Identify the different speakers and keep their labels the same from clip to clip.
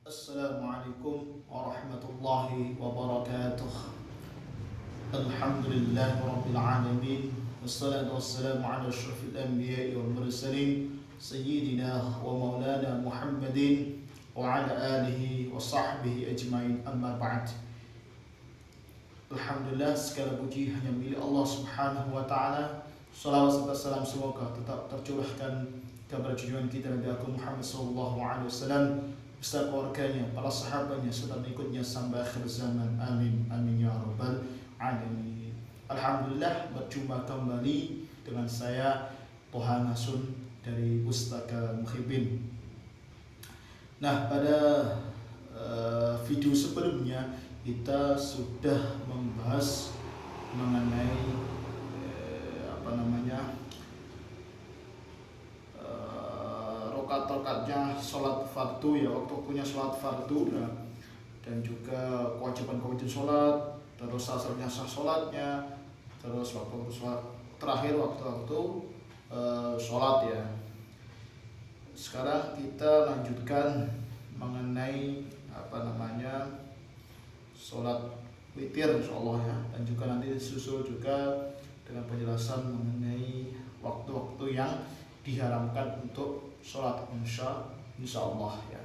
Speaker 1: Assalamualaikum warahmatullahi wabarakatuh. Alhamdulillahi rabbil alamin. Wassalatu wassalamu ala asyrafil anbiya'i wal mursalin sayyidina wa maulana Muhammadin wa ala alihi wa sahbihi ajmain, amma ba'd. Alhamdulillah, segala puji hanya milik Allah Subhanahu wa taala. Salawat serta salam semoga tetap tercurahkan kepada junjungan kita Nabi Agung Muhammad sallallahu alaihi wasallam beserta keluarganya, para sahabatnya, serta berikutnya sampai akhir zaman. Amin, amin ya rabbal alamin. Alhamdulillah, berjumpa kembali dengan saya Toha Nasun dari Pustaka Muhibbin. Nah, pada video sebelumnya kita sudah membahas mengenai rokat-rokatnya sholat fardu, ya, waktu-waktunya sholat fardu, dan juga kewajiban-kewajiban sholat, terus sah-sahnya sah sholatnya, terus waktu sholat terakhir, waktu-waktu sholat, ya. Sekarang kita lanjutkan mengenai sholat witir insyaallah, ya, dan juga nanti disusul juga dengan penjelasan mengenai waktu-waktu yang diharamkan untuk sholat insyaallah, ya.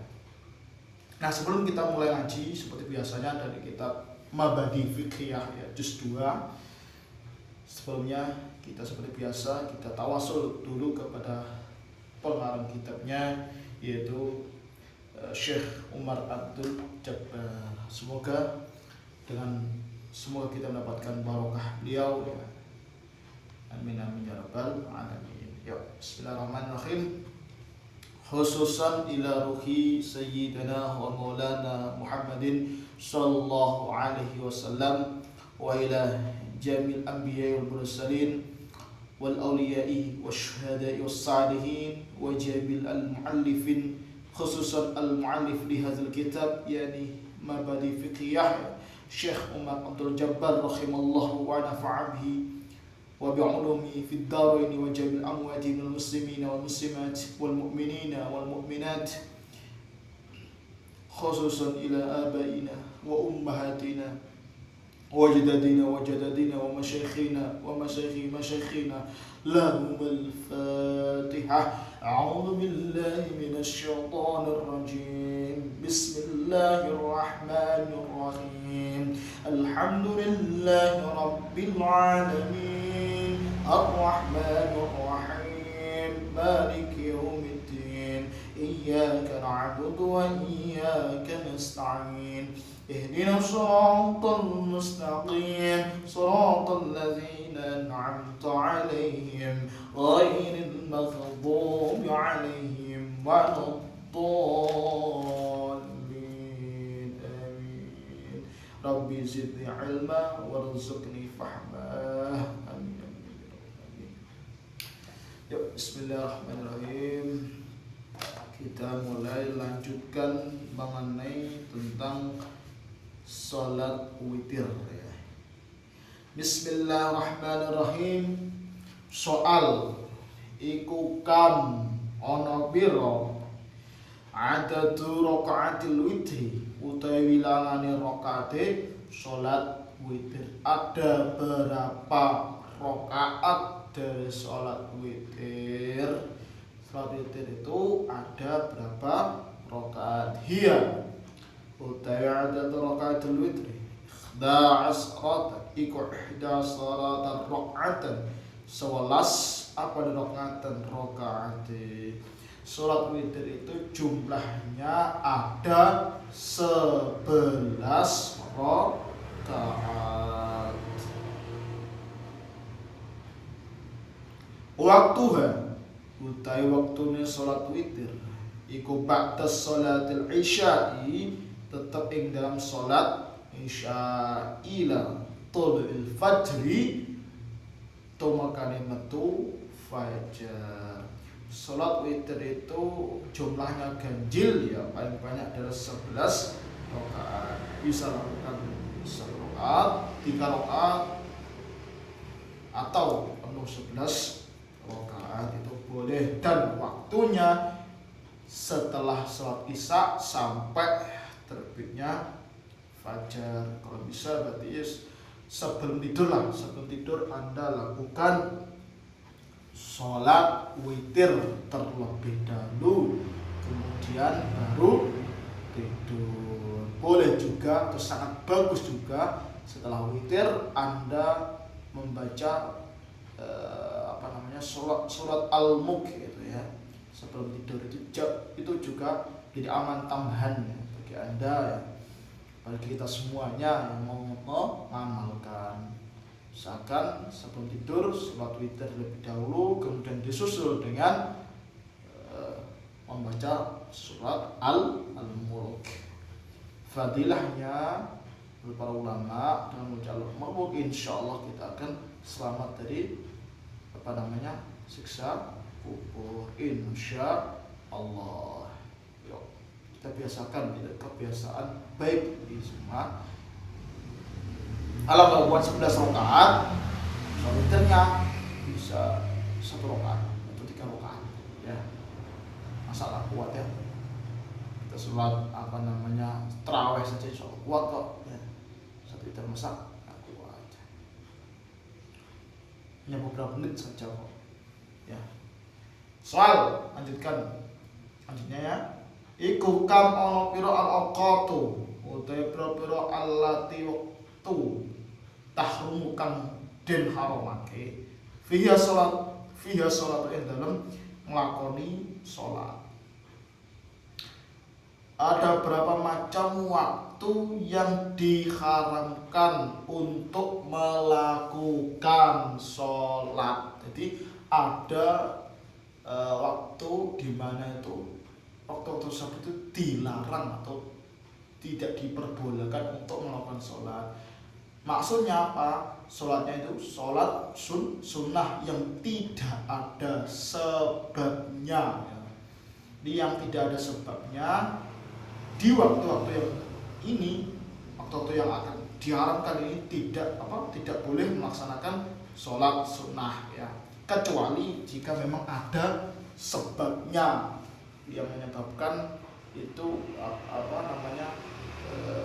Speaker 1: Nah, sebelum kita mulai ngaji seperti biasanya dari kitab Mabadi Fiqhiyah, ya, juz 2, sebelumnya kita seperti biasa kita tawasul dulu kepada pengarang kitabnya, yaitu Syekh Umar Abdul Jabbar. Semoga kita mendapatkan barokah beliau, ya. Amin amin ya rabbal alamin. Ya, bismillahirrahmanirrahim. Khususan ila ruhi sayyidina wa maulana Muhammadin sallallahu alaihi wasallam wa ila jamil anbiya'i wal mursalin wal awliya'i wasyuhada'i was salihin wa jamil al muallifin, khususan al muallif li hadzal kitab, yani Mabadi Fiqhiyah, Syekh Umar Abdul Jabbar rahimallahu wa nafa'a bihi wa bi'ulumi fid darain wa jamil amwati minal muslimina wal muslimat wal mu'minina wal mu'minat, khususan ila abaina wa ummahatina wa ajdadina wa jadadina wa masyayikhina wa masyayikhi masyayikhina lahumul fatihah. A'udzu billahi minasy syaithanir rajim. Bismillahirrahmanirrahim. Alhamdulillahi rabbil alamin. Ar-Rahmanir Rahim. Maliki yaumiddin. Iyyaka na'budu wa iyyaka nasta'in. Ihdinas siratal mustaqim. Siratal ladzina an'amta 'alaihim ghairil maghdubi 'alaihim waladdallin. Amin. Rabbi zidni 'ilma warzuqni fahma. Amin. Yuk, bismillahirrahmanirrahim. Kita mulai lanjutkan mengenai tentang salat witir, ya. Bismillahirrahmanirrahim. Soal iku kam ana pira adadu rakaatil witri, utawi wilangane rakaate salat witir. Ada berapa rakaat dari salat witir? Salat witir itu ada berapa rakaat? Hiya utawi adad rakaatul witri 11 rakaat, iku 11 rakaatan, 11 apa rakaatan rakaat. Salat witir itu jumlahnya ada 11 rakaat. Waktuha utawi waktune salat witir iku ba'da sholatil isya'i, tetap ing dalam salat isya ila thulu'il fajri, tumakane metu fajar. Salat witir itu jumlahnya ganjil, ya, paling banyak adalah 11 rakaat. Bisa lakukan 1 rakaat, 3 rakaat, atau penuh 11 rakaat itu boleh, dan waktunya setelah sholat isya sampai terbitnya fajar. Kalau bisa berarti sebelum tidur lah, sebelum tidur Anda lakukan sholat witir terlebih dahulu, kemudian baru tidur. Boleh juga atau sangat bagus juga setelah witir Anda membaca surat Al-Mulk gitu ya sebelum tidur. Itu juga jadi aman tambahan ya, bagi Anda ya, bagi kita semuanya yang mau mengamalkan. Misalkan sebelum tidur sholat witir terlebih dahulu, kemudian disusul dengan membaca surat Al-Mulk. Fadilahnya menurut para ulama dengan membaca Al-Mulk insyaallah kita akan selamat dari siksa kubur insyaallah. Yuk, kita biasakan kebiasaan baik di semua. Kalau buat 11 rakaat, sholat witirnya bisa 1 rakaat atau 3 rakaat ya. Masalah kuat ya. Kita sholat tarawih saja insyaallah kuat kok ya. Satu witir masa kuat. Hanya beberapa menit saja kok. Ya. Soal lanjutnya ya. Iku kam ono pira al-aqatu utawa pira-pira allati waqtu tahrumu kang den haramake fiha salat ing dalem nglakoni salat. Ada berapa macam waktu yang diharamkan untuk melakukan sholat. Jadi ada waktu di mana itu waktu tersebut itu dilarang atau tidak diperbolehkan untuk melakukan sholat. Maksudnya apa? Sholatnya itu sholat sunnah yang tidak ada sebabnya ya. Yang tidak ada sebabnya di waktu-waktu yang ini, waktu-waktu yang akan diharamkan ini tidak boleh melaksanakan sholat sunnah ya, kecuali jika memang ada sebabnya yang menyebabkan itu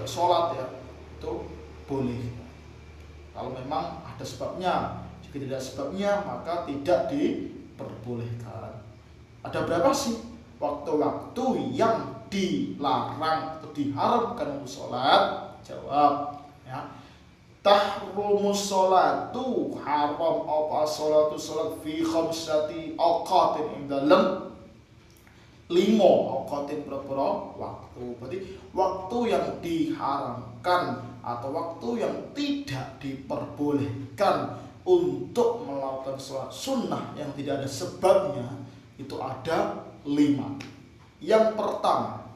Speaker 1: sholat ya, itu boleh. Kalau memang ada sebabnya, jika tidak sebabnya maka tidak diperbolehkan. Ada berapa sih waktu-waktu yang dilarang atau diharamkan untuk sholat? Jawab ya. Tahrumus sholatu, haram apa sholatu sholat fi khamsati awqatin ing dalem 5 awqatin pira-pira waktu. Berarti waktu yang diharamkan atau waktu yang tidak diperbolehkan untuk melakukan sholat sunnah yang tidak ada sebabnya itu ada 5. Yang pertama,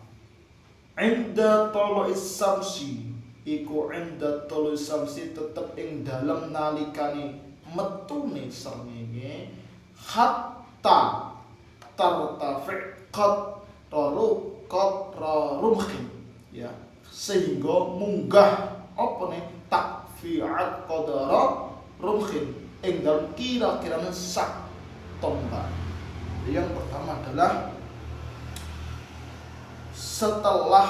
Speaker 1: inda tulu'is samsi, iku inda tulu'is samsi tetep ing dalem nalikane metune srengenge hatta tartafi rumhin ya, sehingga munggah takfi'at qadara rumhin ing dalem kira-kirane sak tombak. Yang pertama adalah setelah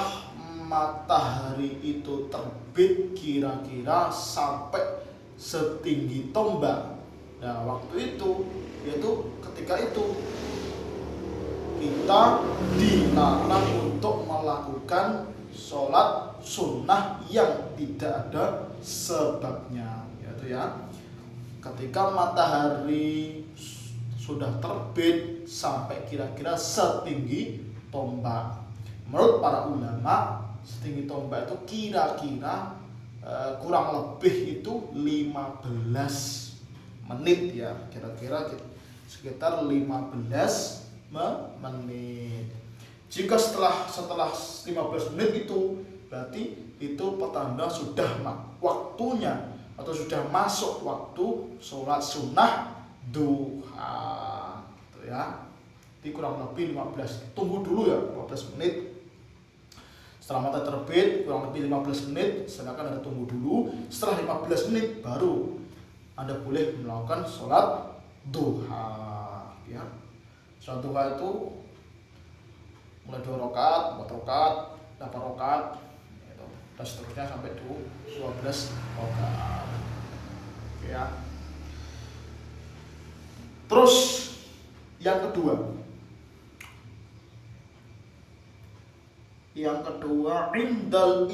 Speaker 1: matahari itu terbit kira-kira sampai setinggi tombak. Nah, waktu itu yaitu ketika itu kita dilarang untuk melakukan sholat sunnah yang tidak ada sebabnya, yaitu ya ketika matahari sudah terbit sampai kira-kira setinggi tombak. Menurut para ulama, setinggi tombak itu kira-kira kurang lebih itu 15 menit ya, kira-kira sekitar 15 menit. Jika setelah 15 menit itu berarti itu petanda sudah waktunya atau sudah masuk waktu sholat sunnah duha gitu ya. Jadi kurang lebih 15, tunggu dulu ya 15 menit. Setelah matahari terbit kurang lebih 15 menit, silakan Anda tunggu dulu. Setelah 15 menit baru Anda boleh melakukan sholat duha ya. Sholat duha itu mulai 2 rakaat, 4 rakaat, 8 rakaat gitu. Dan seterusnya sampai 12 rakaat. Oke ya. Terus yang kedua indal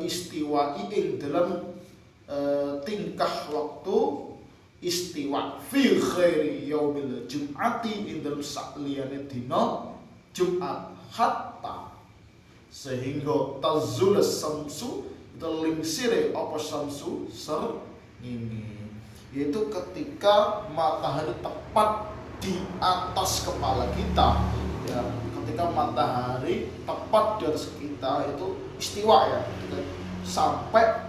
Speaker 1: istiwa'i ing dalam tingkah waktu istiwa fi khairi yaumil jum'ati ing dalam sakliyane dina Jumat hatta sehingga tazul samsu terlingsire apa samsu ini, yaitu ketika matahari tepat di atas kepala kita ya. Ketika matahari tepat di atas kita itu istiwa ya, sampai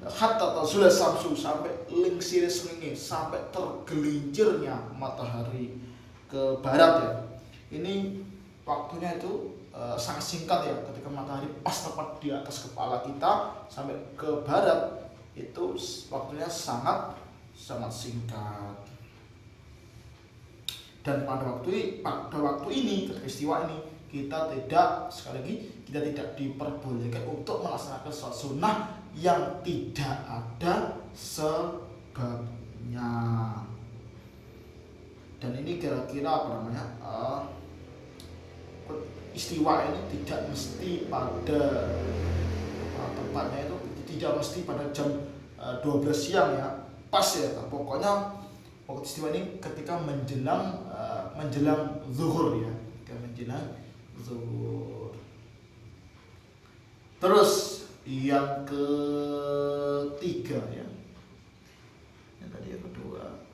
Speaker 1: hatta tazul samsu, sampai lingsire srengenge, sampai tergelincirnya matahari ke barat ya. Ini waktunya itu sangat singkat ya, ketika matahari pas tepat di atas kepala kita sampai ke barat itu waktunya sangat singkat. Dan pada waktu ini, ketika istiwa ini, kita tidak, sekali lagi, kita tidak diperbolehkan untuk melaksanakan sholat sunnah yang tidak ada sebabnya. Dan ini kira-kira apa namanya? Istiwa ini tidak mesti pada tempatnya itu, tidak mesti pada jam 12 siang ya, pas ya. Pokoknya waktu istiwa ini ketika menjelang zuhur ya, menjelang zuhur. Terus yang ketiga ya, yang tadi yang kedua,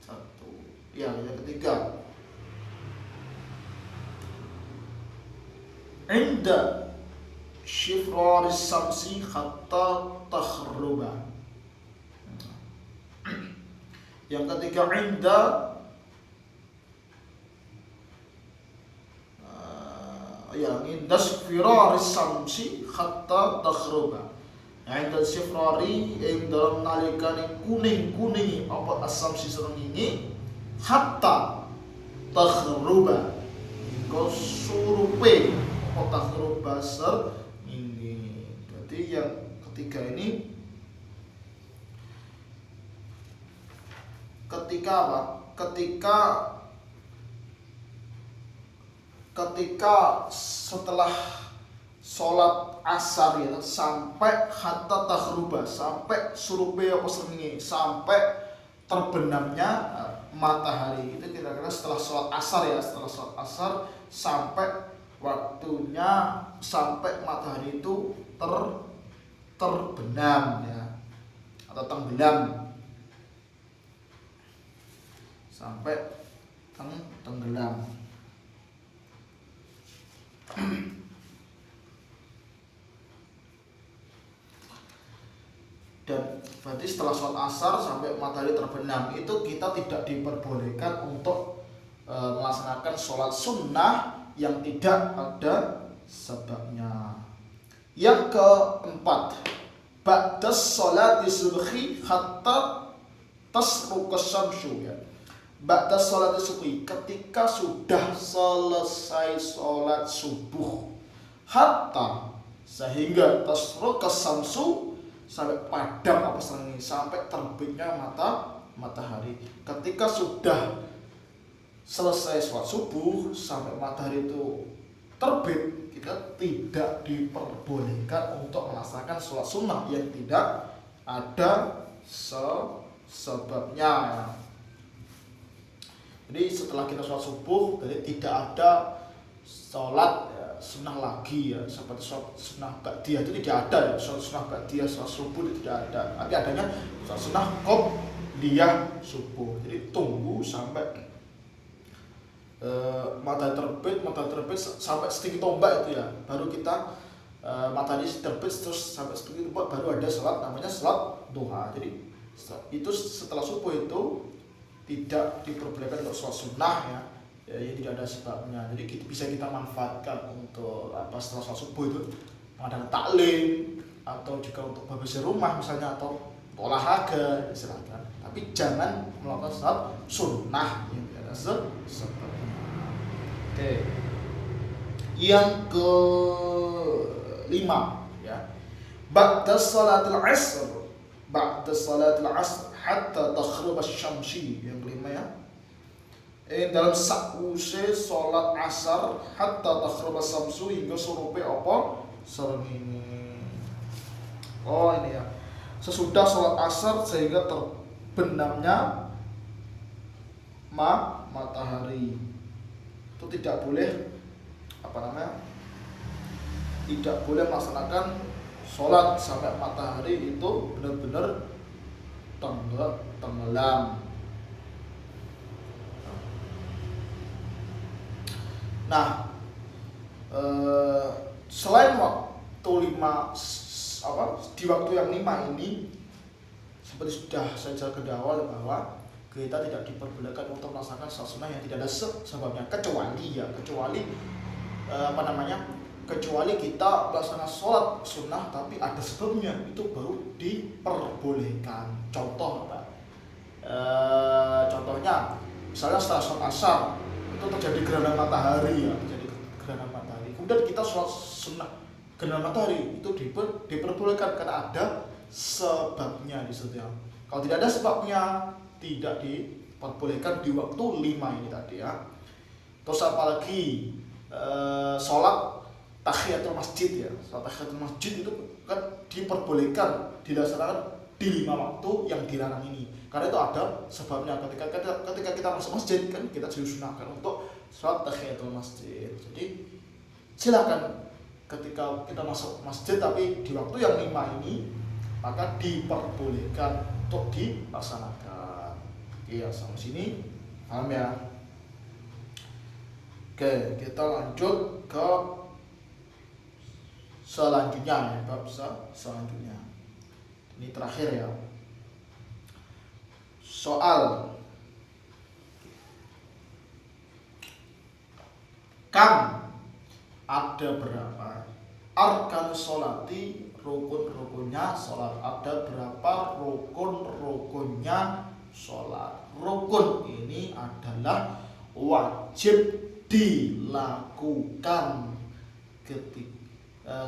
Speaker 1: satu, yang ketiga. Inda syifraris samsi hatta takhruba. Yang ketiga inda syifraris samsi hatta takhruba. Inda syifrari ing dalam nalikane kuning-kuningi apa as-samsi srengenge hatta takhruba. Engko surupe takhruba basar ini. Berarti yang ketiga ini ketika apa? Ketika setelah sholat asar ya, sampai hatta takhruba, sampai surupe apa srengenge, sampai terbenamnya matahari. Itu kira-kira setelah sholat asar ya, setelah sholat asar sampai waktunya, sampai matahari itu terbenam ya, atau tenggelam, sampai tenggelam. Dan berarti setelah sholat asar sampai matahari terbenam itu kita tidak diperbolehkan untuk melaksanakan sholat sunnah yang tidak ada sebabnya. Yang keempat, ba'da sholati subhi hatta tasruqas syamsu ya. Ba'da sholati subhi, ketika sudah selesai sholat subuh, hatta sehingga tasruqas syamsu, sampai padam apa srengenge, sampai terbitnya matahari. Ketika sudah selesai sholat subuh sampai matahari itu terbit, kita tidak diperbolehkan untuk melaksanakan sholat sunnah yang tidak ada sebabnya ya. Jadi setelah kita sholat subuh, jadi tidak ada sholat ya, sunnah lagi ya, seperti sholat sunnah ba'diyah itu tidak ada ya. Sholat sunnah ba'diyah sholat subuh itu tidak ada, tapi adanya sholat sunnah qobliyah subuh. Jadi tunggu sampai matahari terbit sampai setinggi tombak itu ya, baru kita matahari terbit terus sampai setinggi tombak baru ada sholat namanya sholat duha. Jadi itu setelah subuh itu tidak diperbolehkan untuk sholat sunnah ya, tidak ada sebabnya. Jadi bisa kita manfaatkan untuk setelah sholat subuh itu mengadakan taklim atau juga untuk bebersih rumah misalnya, atau olahraga silakan, tapi jangan melakukan sholat sunnah ya. ada sebabnya. Oke. Yang kelima ya. Ba'da salatil asr. Ba'da salatil asr hatta taghrib asy-syamsi. Yang kelima ya. Dalam sakwuse salat asar hatta taghrib asy-syamsu hingga surupe apa? Srengenge. Oh ini ya. Sesudah salat asar sehingga terbenamnya matahari. Itu tidak boleh tidak boleh melaksanakan sholat sampai matahari itu benar-benar tenggelam. Nah, selain waktu di waktu yang 5 ini, seperti sudah saya jelaskan di awal bahwa kita tidak diperbolehkan untuk melaksanakan sholat sunnah yang tidak ada sebabnya, kecuali kita melaksanakan sholat sunnah tapi ada sebabnya, itu baru diperbolehkan. Contohnya misalnya setelah sholat asar itu terjadi gerhana matahari kemudian kita sholat sunnah gerhana matahari, itu diperbolehkan karena ada sebabnya di situ. Kalau tidak ada sebabnya tidak diperbolehkan di waktu 5 ini tadi ya. Terus apalagi sholat tahiyatul masjid ya. Sholat tahiyatul masjid itu kan diperbolehkan dilaksanakan di 5 waktu yang dilarang ini. Karena itu ada sebabnya. Ketika kita masuk masjid kan kita disunahkan untuk sholat tahiyatul masjid. Jadi silakan ketika kita masuk masjid tapi di waktu yang 5 ini maka diperbolehkan untuk dilaksanakan. Oke, sampai sini paham ya? Oke, kita lanjut ke selanjutnya ya, bab selanjutnya. Ini terakhir ya. Soal kam ada berapa arkan sholati, rukun-rukunnya sholat, ada berapa rukun-rukunnya sholat. Rukun ini adalah wajib dilakukan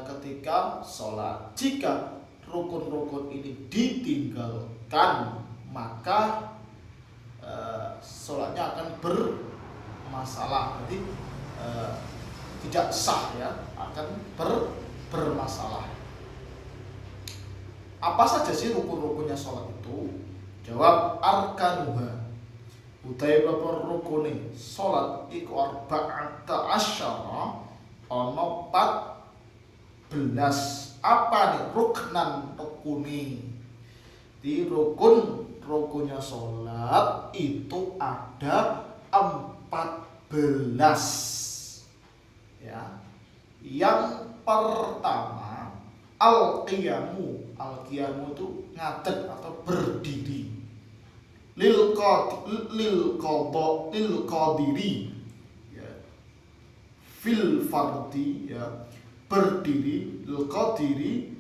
Speaker 1: ketika sholat. Jika rukun-rukun ini ditinggalkan maka sholatnya akan bermasalah. Jadi tidak sah ya, akan bermasalah. Apa saja sih rukun-rukunnya sholat itu? Jawab arkanuha. Utai bapak rukune sholat iku arba'ata asyara ono 14. Apa nih ruknan rukuni? Di rukunnya sholat itu ada 14 ya. Yang pertama al-qiyamu itu ngadeg atau berdiri. Lil qadiri ya. Fil fardi ya, berdiri lil qadiri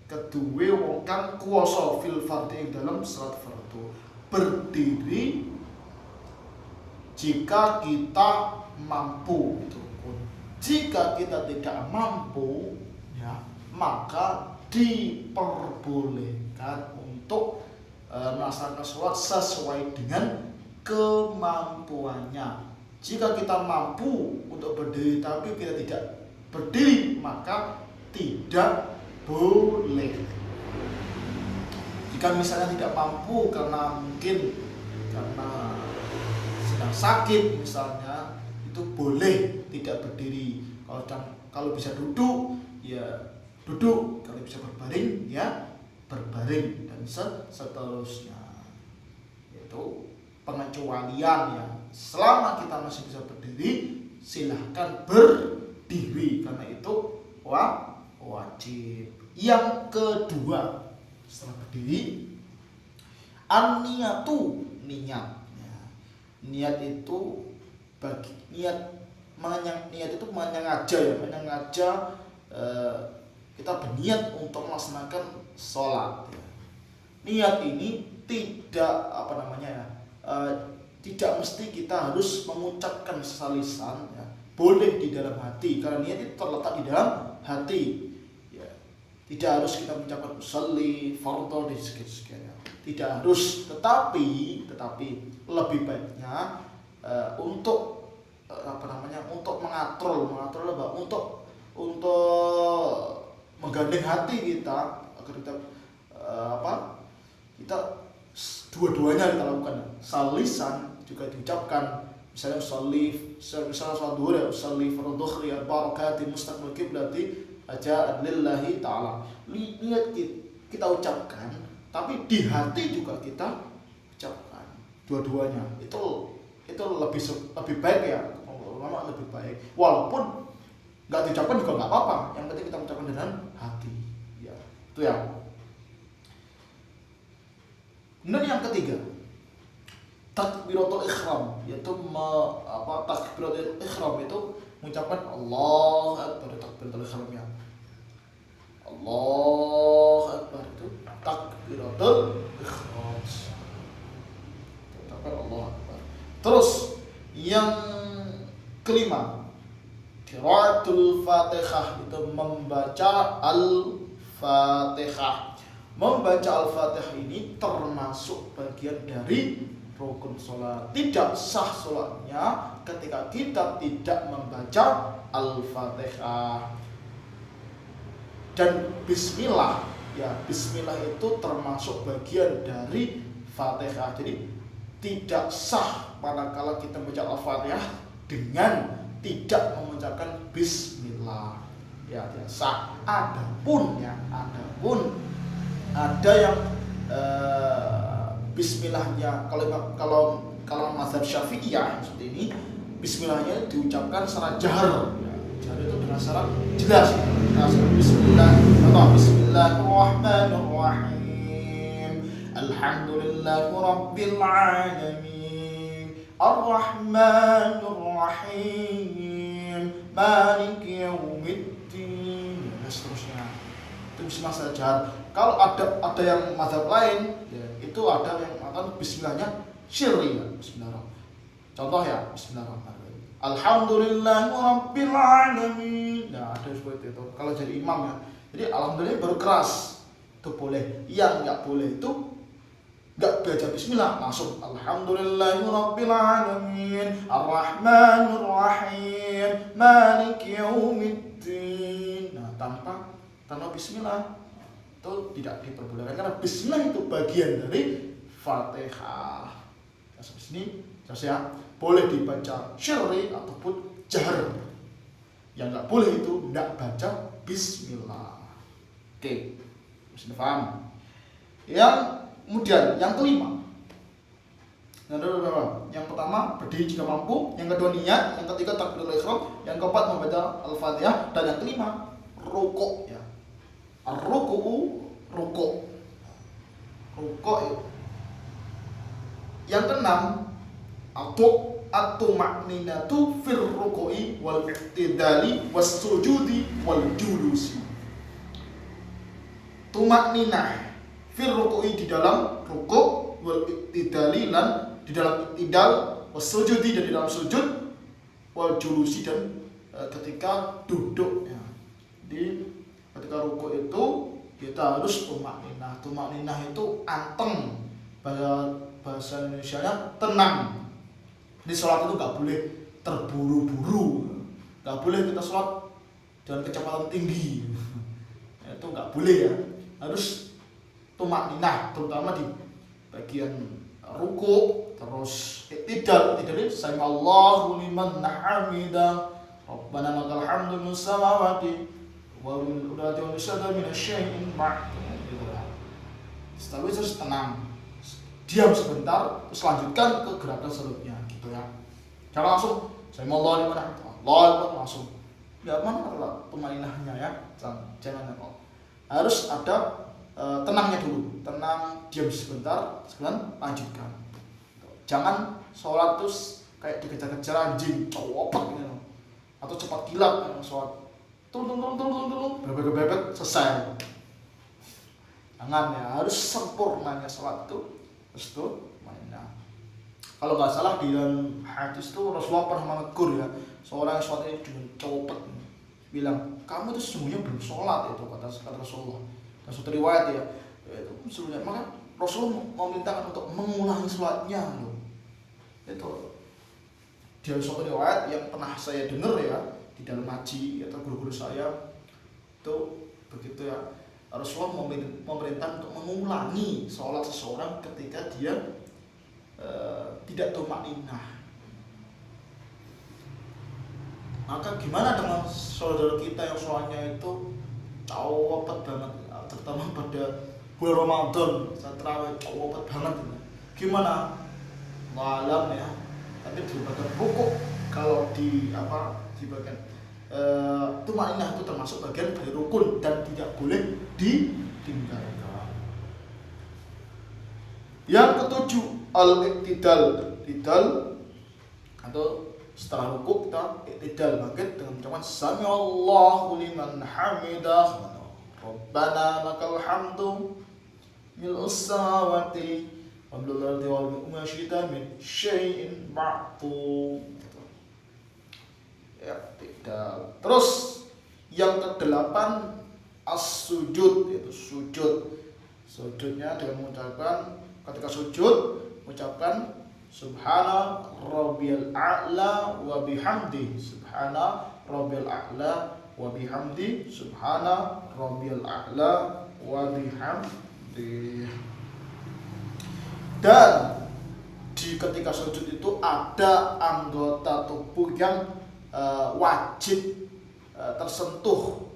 Speaker 1: kedue wong kang kuwasa fil fardi ing dalam salat fardu. Berdiri jika kita mampu itu. Jika kita tidak mampu ya, maka diperbolehkan untuk melaksanakan sholat sesuai dengan kemampuannya. Jika kita mampu untuk berdiri tapi kita tidak berdiri, maka tidak boleh. Jika misalnya tidak mampu karena sedang sakit misalnya, itu boleh tidak berdiri. Kalau bisa duduk ya duduk, kalau bisa berbaring ya berbaring, dan seterusnya. Itu pengecualian ya. Selama kita masih bisa berdiri, silahkan berdiri karena itu wajib. Yang kedua setelah berdiri, an-niyatu, niat. Niat itu niat itu menyengaja kita berniat untuk melaksanakan sholat. Niat ini tidak tidak mesti kita harus mengucapkan secara lisan ya. Boleh di dalam hati karena niat itu terletak di dalam hati ya. Tidak harus kita mengucapkan usolli fardhu dan sebagainya. Tidak harus, tetapi lebih baiknya untuk untuk mengatur untuk menggandeng hati kita agar kita dua-duanya kita lakukan. Salisan juga diucapkan, misalnya sholat duhur ya, usolli fardhu arba'ati mustaqbil qiblati aja'an lillahi ta'ala. Niat kita ucapkan, tapi di hati juga kita ucapkan. Dua-duanya itu lebih baik ya, lama lebih baik. Walaupun nggak diucapkan juga nggak apa-apa, yang penting kita ucapkan dengan hati. Ya, itu ya. Kemudian yang ketiga, takbiratul ihram, yaitu takbiratul ihram itu mengucapkan Allah Akbar, takbiratul ihram ya. Allah Akbar itu takbiratul ihram. Ucapkan Allah Akbar. Terus yang kelima, qiraatul Fatihah, itu membaca Al-Fatihah. Membaca Al-Fatihah ini termasuk bagian dari rukun sholat. Tidak sah sholatnya ketika kita tidak membaca Al-Fatihah. Dan bismillah ya, bismillah itu termasuk bagian dari Fatihah. Jadi tidak sah manakala kita membaca Al-Fatihah dengan tidak mengucapkan bismillah. Ya, tidak sah. Adapun ada yang bismillahnya, kalau mazhab Syafi'iyah seperti ini, bismillahnya diucapkan secara jahar. Jahar itu dengan secara jelas. Bismillahirrahmanirrahim. Alhamdulillahirabbil alamin. Ar-Rahmanir-Rahim. Maliki yaumiddin. Dan seterusnya. Itu bismillah secara jahar. Kalau ada yang mazhab lain, ya, itu ada yang mengatakan bismillahnya sirri ya, bismillahirrahmanirrahim. Contoh ya, bismillahirrahmanirrahim. Alhamdulillahirabbil alamin. Nah, ada seperti itu. Kalau jadi imam ya. Jadi alhamdulillah baru keras. Itu boleh. Yang enggak boleh itu enggak baca bismillah, langsung alhamdulillahirabbil alamin, arrahmanirrahim, maliki yaumiddin. Nah, tanpa bismillah itu tidak diperbolehkan karena bismillah itu bagian dari Fatihah. Sampai sini jelas ya. Boleh dibaca syirri ataupun jahar. Yang nggak boleh itu nggak baca bismillah. Oke, bisa dipaham. Kemudian yang kelima. Yang pertama berdiri jika mampu, yang kedua niat, yang ketiga takbiratul ihram, yang keempat membaca Al-Fatihah, dan yang kelima rukuk ya. Rukuk. Yang keenam, at-tuma'ninatu fir ruku'i wal i'tidali was sujudi wal julusi. Tuma'ninah fir ruku'i, di dalam rukuk, wal i'tidali, dan di dalam i'tidal, was sujudi, dan di dalam sujud, wal julusi, dan ketika duduk ya. Ketika rukuk itu kita harus tumakninah. Tumakninah itu anteng, bahasa Indonesianya tenang. Di sholat itu nggak boleh terburu-buru, nggak boleh kita sholat dengan kecepatan tinggi. Itu nggak boleh ya. Harus tumakninah, terutama di bagian rukuk. Terus i'tidal ini sami Allahu liman hamidah, Rabbana lakal hamdu min samawati setelah itu terus tenang, diam sebentar, terus lanjutkan ke gerakan selanjutnya gitu ya. Jangan langsung saya mau Allah langsung. Ya mana kalau pemainannya ya, jangan kok. Harus ada tenangnya dulu, tenang, diam sebentar, sekarang lanjutkan. Jangan sholat terus kayak dikejar-kejar anjing, cowok gitu, atau cepat kilat sholat. Turun, bebek selesai. Jangan ya, harus sempurnanya sholat itu terus tumaninah. Kalau nggak salah di dalam hadis itu Rasulullah pernah menegur ya seorang yang sholatnya dengan cepet, bilang kamu itu sesungguhnya belum sholat, itu kata Rasulullah. Dan suatu riwayat ya itu sebenarnya, maka Rasulullah memerintahkan untuk mengulangi sholatnya loh. Itu dia suatu riwayat yang pernah saya dengar ya di dalam ngaji atau guru-guru saya itu begitu ya, Rasulullah memerintahkan untuk mengulangi sholat seseorang ketika dia tidak tumaninah. Maka gimana dengan saudara kita yang sholatnya itu tawafat banget, terutama pada bulan Ramadan saat tarawih tawafat banget, gimana? Malam ya, tapi di bagian rukuk, kalau di bagian tumaninah itu termasuk bagian dari rukun dan tidak boleh ditinggalkan. Yang ketujuh, al-iktidal atau setelah rukuk kita iktidal, bangkit dengan ucapan sami'allahu liman hamidah rabbana lakal hamdu mil'us samawati wa mil'ul ardi wa ma syi'ta min syai'in ba'du. Ya, iktidal. Terus yang ke-8 as-sujud, yaitu sujud. Sujudnya dengan mengucapkan, ketika sujud mengucapkan subhana rabbiyal a'la wa bihamdi, subhana rabbiyal a'la wa bihamdi, subhana rabbiyal a'la wa bihamdi. Dan di ketika sujud itu ada anggota tubuh yang wajib tersentuh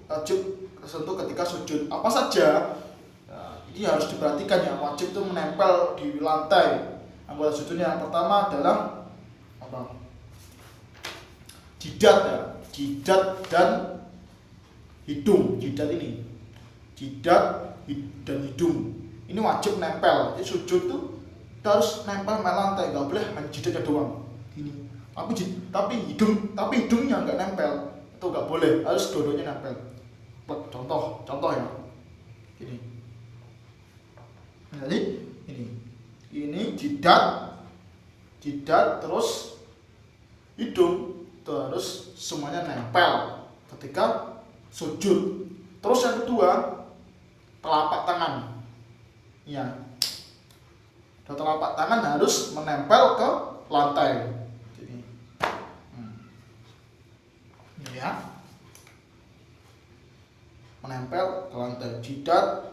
Speaker 1: ketika sujud. Apa saja? Ini harus diperhatikan ya, wajib itu menempel di lantai. Anggota sujudnya yang pertama adalah jidat ya, jidat dan hidung. Jidat dan hidung ini wajib nempel. Jadi sujud itu harus nempel lantai, nggak boleh hanya jidatnya doang ini. Tapi hidungnya nggak nempel, itu nggak boleh, harus dua-duanya nempel. Contoh ya, gini. Jadi ini jidat terus hidung terus semuanya nempel ketika sujud. Terus yang kedua, telapak tangan. Ya. Telapak tangan harus menempel ke lantai. Jadi ini ya. Menempel ke lantai, jidat,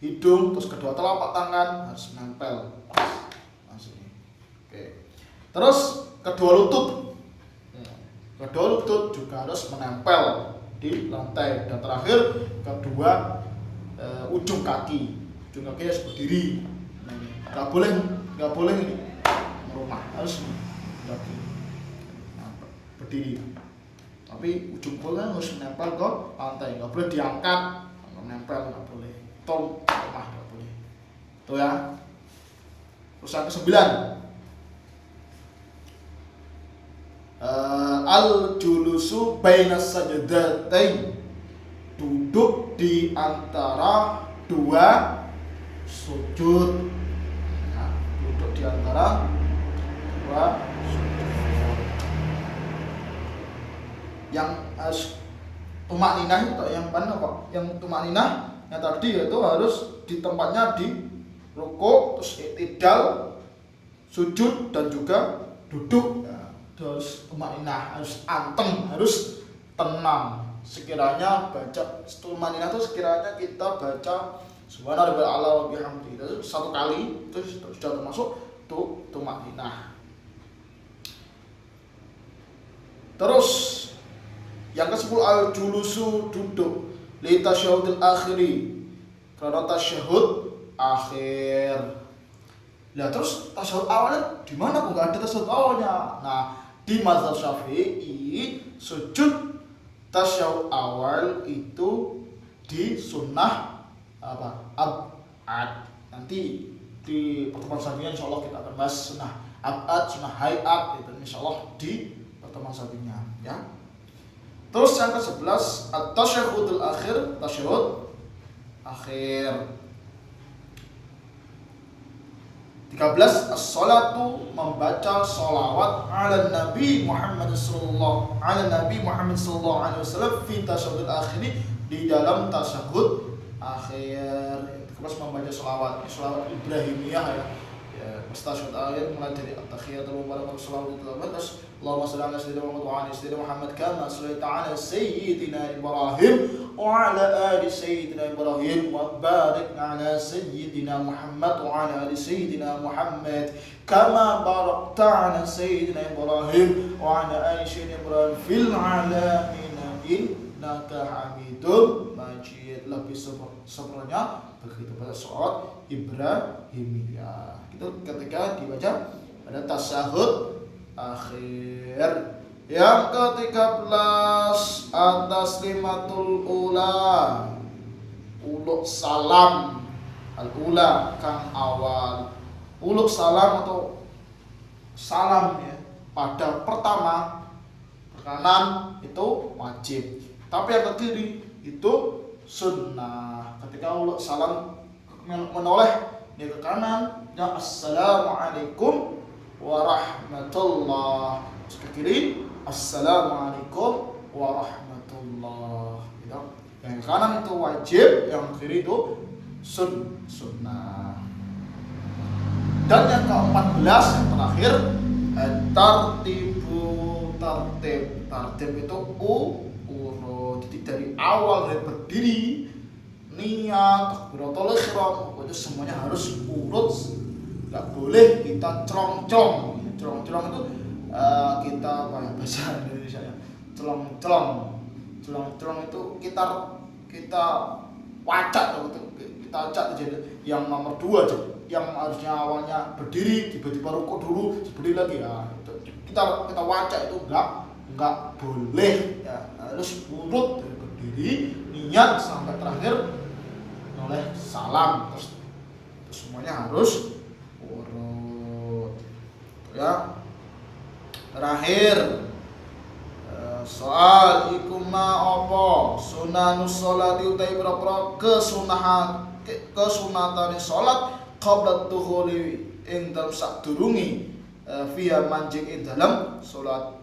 Speaker 1: hidung, terus kedua telapak tangan harus menempel. Oke. Terus kedua lutut juga harus menempel di lantai. Dan terakhir kedua ujung kaki harus berdiri. Nggak boleh ini merumah, harus kaki berdiri. Tapi ujung kulitnya harus menempel ke lantai, nggak boleh diangkat, menempel nggak boleh. Nggak boleh. Itu ya. Terus yang ke-9, al-julusu bainas sajdatain, duduk di antara dua sujud. Nah, duduk di antara dua sujud. Yang tumakninah itu yang mana Pak? Yang tumakninah yang tadi itu harus di tempatnya di rukuk, terus iktidal, sujud dan juga duduk. Nah, itu harus tumakninah, harus anteng, harus tenang. Sekiranya baca tumakninah itu sekiranya kita baca subhana rabbiyal a'la wa bihamdi itu satu kali itu sudah termasuk tumakninah. Terus yang ke-10 al-julusu, duduk li tasyahudil akhiri, karena tasyahud akhir. Nah terus tasyahud awalnya di mana kok nggak ada tasyahud awalnya? Nah di mazhab Syafi'i sujud tasyahud awal itu di sunnah ab'ad. Nanti di pertemuan selanjutnya insyaallah kita akan bahas sunnah ab'ad, sunnah hay'at itu insyaallah di pertemuan selanjutnya ya. Terus yang ke-11 at-tasyahudul akhir, tasyahud akhir. 13 as-salatu membaca sholawat ala Nabi Muhammad sallallahu alaihi wasallam fi tasyahud akhir di dalam tasyahud akhir. Terus membaca sholawat Ibrahimiyah ya. Tasyahud akhir mulai dari at-tahiyatul mubarakatuh sholawat terus Allahumma shalli ala sayyidina Muhammad wa ala sayyidina Muhammad kama shallaita ala sayyidina Ibrahim wa ala ali sayyidina Ibrahim wa barik ala sayyidina Muhammad wa ala ali sayyidina Muhammad kama barakta ala sayyidina Ibrahim wa ala ali sayyidina Ibrahim fil alamin innaka Hamidum Majid. Lebih sebenarnya begitu pada sholat Ibrahimiyah itu ketika dibaca pada tasyahud akhir. Yang ke-13 at-taslimatul ula, uluk salam, al-ula kang awal. Uluk salam atau salam ya pada pertama kanan itu wajib, tapi yang ke kiri itu sunnah. Ketika uluk salam menoleh dia ke kanan, ya assalamualaikum warahmatullah. Terus ke kiri, assalamualaikum warahmatullah. Gitu. Yang ke kanan itu wajib, yang ke kiri itu sunnah. Dan yang ke-14 yang terakhir, tartib itu urut. Jadi dari awal dari berdiri, niat, takbiratul ihram, itu semuanya harus urut. Nggak boleh kita celong-celong. Celong-celong itu kita apa ya bahasa Indonesia ya? Celong-celong. Celong-celong itu kita wacak gitu. Kita acak jadi yang nomor 2 aja. Yang harusnya awalnya berdiri tiba-tiba rukuk dulu, berdiri lagi ya. Kita wacak itu enggak boleh ya. Harus urut dari berdiri, niat sampai terakhir oleh salam, terus semuanya harus urut ya. Terakhir soal ikuma apa sunanus sholati utai berapa kesunatan sholat qabla dukhuli ing dalam sadurungi via manjing ing dalam sholat.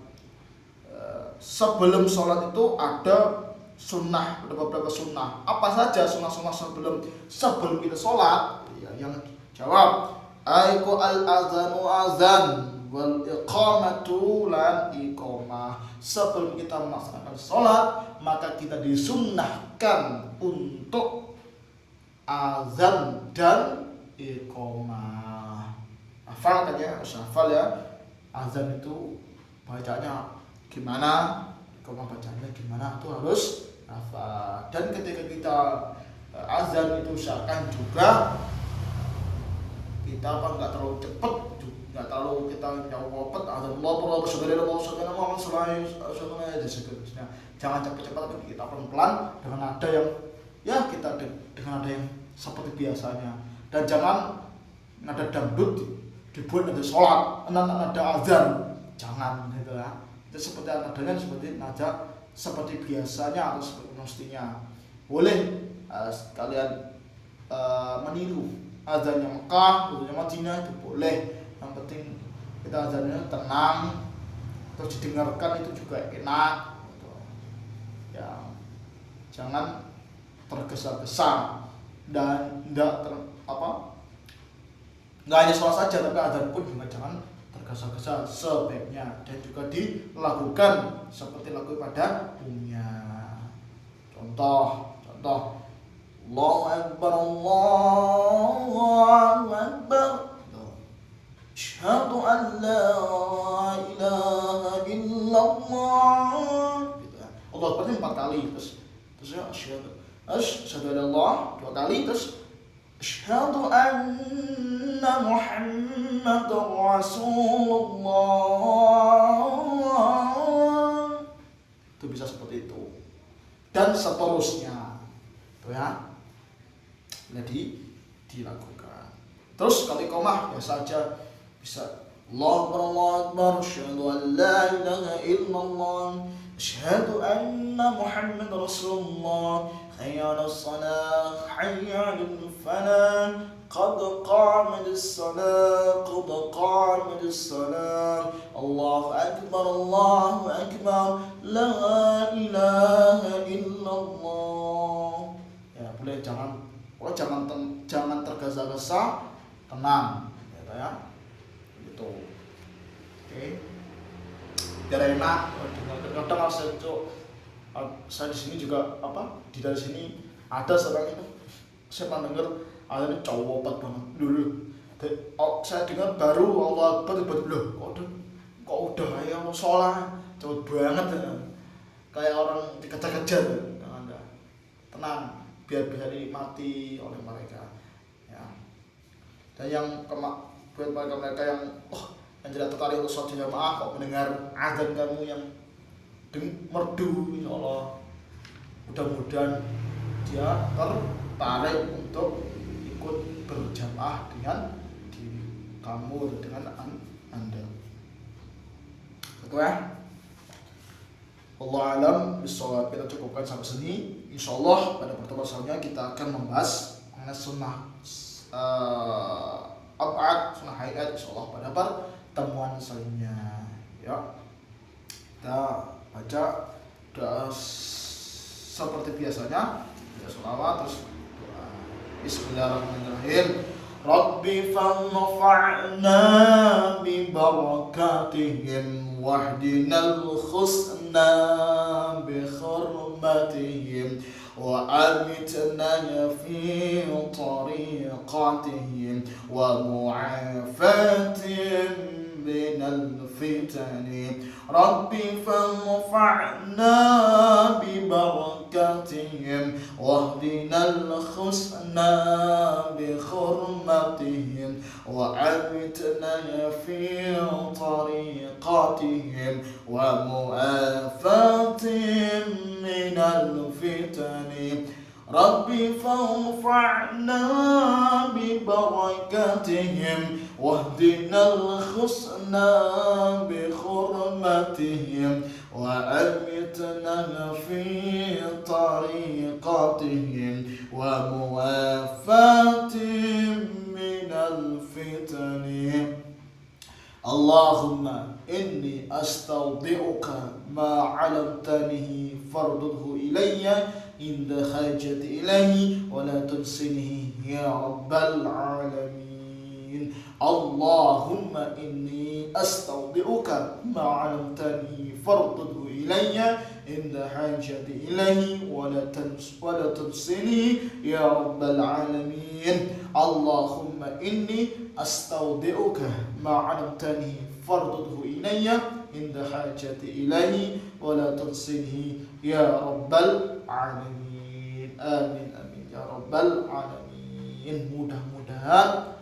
Speaker 1: Sebelum sholat itu ada sunnah, ada beberapa sunnah. Apa saja sunnah-sunnah sebelum kita sholat? Ya, yang jawab aiku al-azanu azan wal iqamatu lan iqamah. Sebelum kita melaksanakan sholat, maka kita disunnahkan untuk azan dan iqamah. Hafal kan ya, harus hafal ya. Azan itu bacanya gimana, iqamah bacanya gimana, itu harus hafal. Dan ketika kita azan itu usahakan juga kita nggak terlalu cepet, nggak terlalu kita nyawapet azan Allah bersyukur Muhammad sallallahu. Jangan cepet-cepet, tapi kita pelan-pelan dengan nada yang ya kita dengan nada yang seperti biasanya. Dan jangan nada dangdut dibuat nada sholat, nada azan, jangan gitu ya. Itu seperti nadanya seperti nada seperti biasanya atau seperti mestinya. Boleh kalian meniru azannya Mekah, azannya Madinah itu boleh. Yang penting kita azannya tenang, terus didengarkan itu juga enak gitu. Ya, jangan tergesa-gesa dan enggak hanya sholat saja, tapi azan pun juga jangan tergesa-gesa sebaiknya, dan juga dilakukan seperti lagu pada umumnya. Contoh Allahu Akbar, Allahu Akbar, asyhadu an la ilaha illallah. Allah Akbar 4 kali, terus ya asyhadu an Allah 2 kali, terus asyhadu anna Muhammadar Rasulullah. Itu bisa seperti itu. Dan seterusnya. Itu ya. Jadi dilakukan. Terus kalau iqamah biasa aja bisa Allahu Akbar, asyhadu an la ilaha illallah, asyhadu anna Muhammadar Rasulullah, hayya 'alas shalah, hayya 'alal falah, قد قامت الصلاة قد قامت الصلاة الله أكبر لا إله إلا الله. Ya, boleh jangan tergesa-gesa, tenang ya. Gitu. Oke. Biar enak. Kadang saya di sini juga di dari sini ada seorang itu saya pernah dengar ada cowok banget dulu. Saya dengar baru Allah Akbar tiba-tiba kok udah ya sholat cepet banget ya. Kayak orang dikejar-kejar. Tenang, biar bisa dinikmati oleh mereka ya. Dan yang buat mereka yang tidak tertarik untuk sholat jamaah kok mendengar azan kamu yang merdu, insya Allah mudah-mudahan dia tertarik untuk ikut berjamaah dengan diri kamu atau dengan Anda. Oke ya? Allah alam bisawab. Kita cukupkan sampai sini. Insya Allah pada pertemuan selanjutnya kita akan membahas mengenai sunnah ab'ad, sunnah hayat, insya Allah pada pertemuan selanjutnya ya. Kita baca doa seperti biasanya, kita sholawat terus doa. Bismillahirrahmanirrahim. Rabbi fanfa'na bi barakatihim wahdinal khusna bi hurmatihim wa amitna fi tariqatihim wa mu'afatihim من الفتن ربي فانفعنا ببركاتهم واهدنا الحسنى بحرمتهم وأمتنا في طريقاتهم ومؤافاتهم من الفتن ربي فانفعنا ببركاتهم واهدنا الحسنى بحرمتهم وأمتنا في طريقتهم وموافاتهم من الفتن اللهم إني أستودعك ما علمتني فارده إلي عند حاجتي إليه ولا تنسنه يا رب العالمين اللهم إني أستودعك ما علمتني فارده إلي عند حاجتي إليه ولا تنسني يا رب العالمين اللهم إني أستودعك ما علمتني فارده إلي عند حاجتي إليه ولا تنسنه يا رب العالمين آمين آمين يا رب العالمين. Mudah-mudahan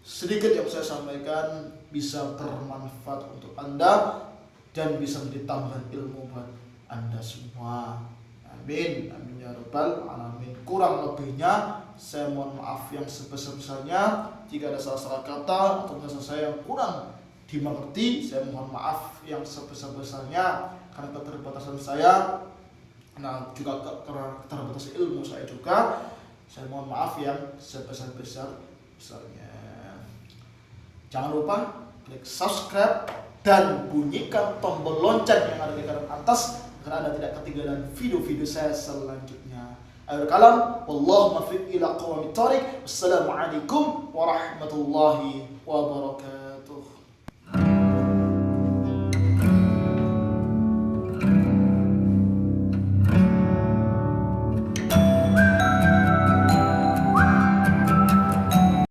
Speaker 1: sedikit yang saya sampaikan bisa bermanfaat untuk Anda dan bisa menjadi tambahan ilmu buat Anda semua. Amin amin ya rabbal alamin. Kurang lebihnya saya mohon maaf yang sebesar-besarnya. Jika ada salah-salah kata atau bahasa saya yang kurang dimengerti, saya mohon maaf yang sebesar-besarnya karena keterbatasan saya, juga karena keterbatasan ilmu saya juga. Saya mohon maaf yang sebesar-besarnya. Jangan lupa klik subscribe dan bunyikan tombol lonceng yang ada di kanan atas agar Anda tidak ketinggalan video-video saya selanjutnya. Akhir kalam, wallahu muwaffiq ila aqwamit thoriq. Wassalamualaikum warahmatullahi wabarakatuh.